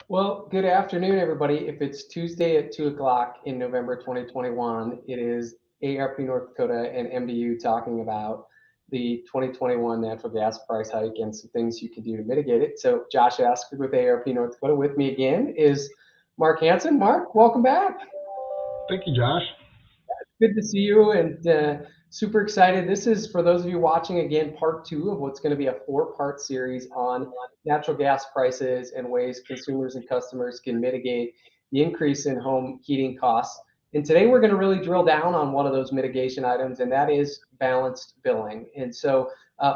Well, good afternoon, everybody. If it's Tuesday at 2 o'clock in November 2021, it is AARP North Dakota and MDU talking about the 2021 natural gas price hike and some things you can do to mitigate it. So, Josh Asker with AARP North Dakota. With me again is Mark Hansen. Mark, welcome back. Thank you, Josh. Good to see you and super excited. This is, for those of you watching, again, part two of what's going to be a four-part series on natural gas prices and ways consumers and customers can mitigate the increase in home heating costs. And today we're going to really drill down on one of those mitigation items, and that is balanced billing. And so,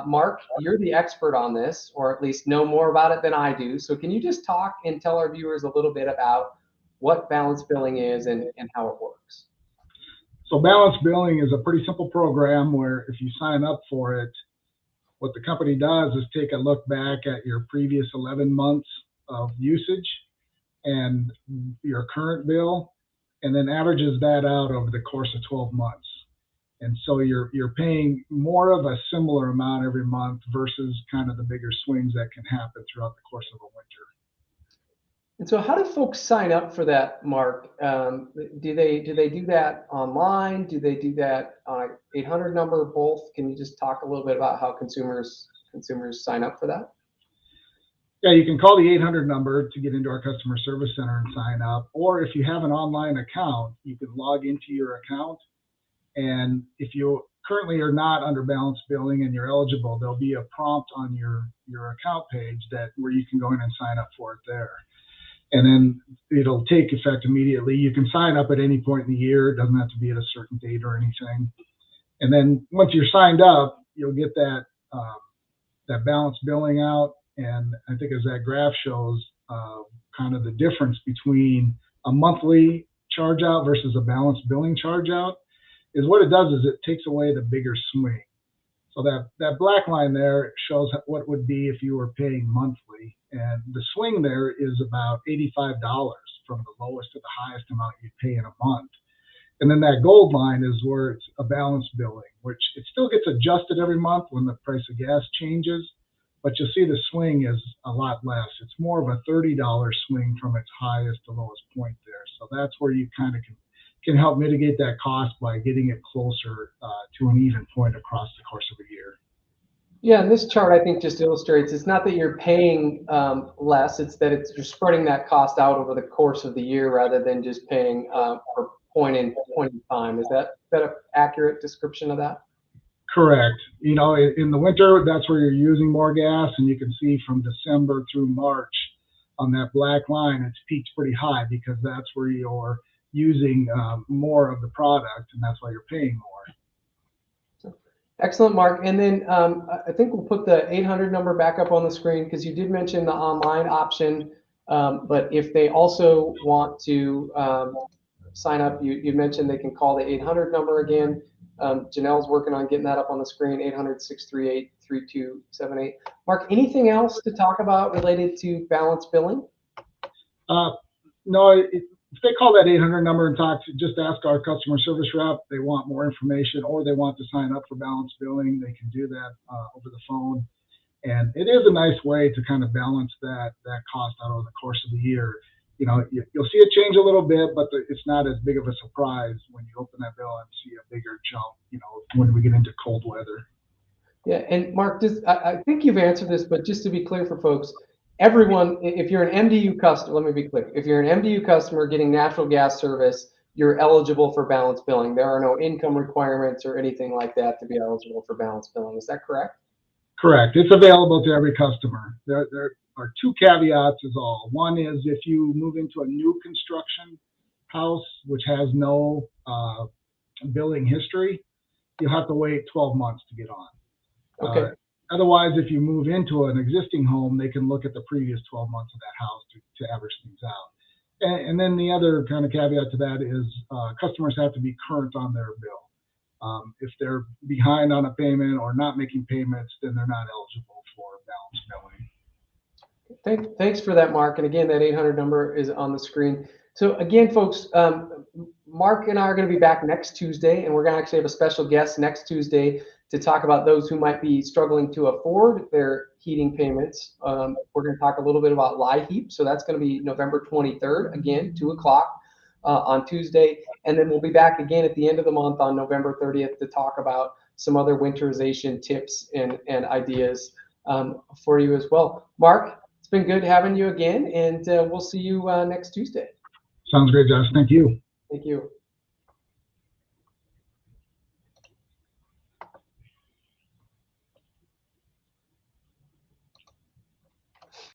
Mark, you're the expert on this, or at least know more about it than I do. So can you just talk and tell our viewers a little bit about what balanced billing is and how it works? So, balance billing is a pretty simple program where if you sign up for it, what the company does is take a look back at your previous 11 months of usage and your current bill, and then averages that out over the course of 12 months. And so you're paying more of a similar amount every month versus kind of the bigger swings that can happen throughout the course of a winter. And so, how do folks sign up for that, Mark? Do they do that online? Do they do that on a 800 number? Both? Can you just talk a little bit about how consumers sign up for that? Yeah, you can call the 800 number to get into our customer service center and sign up. Or if you have an online account, you can log into your account. And if you currently are not under balance billing and you're eligible, there'll be a prompt on your account page that where you can go in and sign up for it there. And then it'll take effect immediately. You can sign up at any point in the year. It doesn't have to be at a certain date or anything. And then once you're signed up, you'll get that balance billing out. And I think as that graph shows, kind of the difference between a monthly charge out versus a balance billing charge out is what it does is it takes away the bigger swing. So that black line there shows what it would be if you were paying monthly. And the swing there is about $85 from the lowest to the highest amount you pay in a month. And then that gold line is where it's a balance billing, which it still gets adjusted every month when the price of gas changes, but you'll see the swing is a lot less. It's more of a $30 swing from its highest to lowest point there. So that's where you kind of can help mitigate that cost by getting it closer to an even point across the course of a year. Yeah, and this chart I think just illustrates it's not that you're paying less; it's that you're spreading that cost out over the course of the year rather than just paying per point in time. Is that an accurate description of that? Correct. You know, in the winter, that's where you're using more gas, and you can see from December through March on that black line, it's peaked pretty high because that's where you're using more of the product, and that's why you're paying more. Excellent, Mark. And then I think we'll put the 800 number back up on the screen because you did mention the online option. But if they also want to sign up, you mentioned they can call the 800 number again. Janelle's working on getting that up on the screen, 800-638-3278. Mark, anything else to talk about related to balance billing? Uh, no, if they call that 800 number and just ask our customer service rep. They want more information or they want to sign up for balance billing. They can do that over the phone, and it is a nice way to kind of balance that cost out over the course of the year. You know, you'll see it change a little bit, but it's not as big of a surprise when you open that bill and see a bigger jump. You know, when we get into cold weather. Yeah, and Mark, I think you've answered this, but just to be clear for folks, everyone, if you're an MDU customer, let me be clear. If you're an MDU customer getting natural gas service, you're eligible for balance billing. There are no income requirements or anything like that to be eligible for balance billing. Is that correct? Correct. It's available to every customer. There are two caveats is all. One is if you move into a new construction house, which has no billing history, you'll have to wait 12 months to get on. Uh, Okay. Otherwise, if you move into an existing home, they can look at the previous 12 months of that house to average things out. And then the other kind of caveat to that is customers have to be current on their bill. If they're behind on a payment or not making payments, then they're not eligible for balance billing. Thanks for that, Mark. And again, that 800 number is on the screen. So again, folks, Mark and I are going to be back next Tuesday, and we're going to actually have a special guest next Tuesday to talk about those who might be struggling to afford their heating payments. We're going to talk a little bit about LIHEAP. So that's going to be November 23rd, again, 2 o'clock on Tuesday. And then we'll be back again at the end of the month on November 30th to talk about some other winterization tips and ideas for you as well. Mark, it's been good having you again, and we'll see you next Tuesday. Sounds great, Josh. Thank you. Thank you.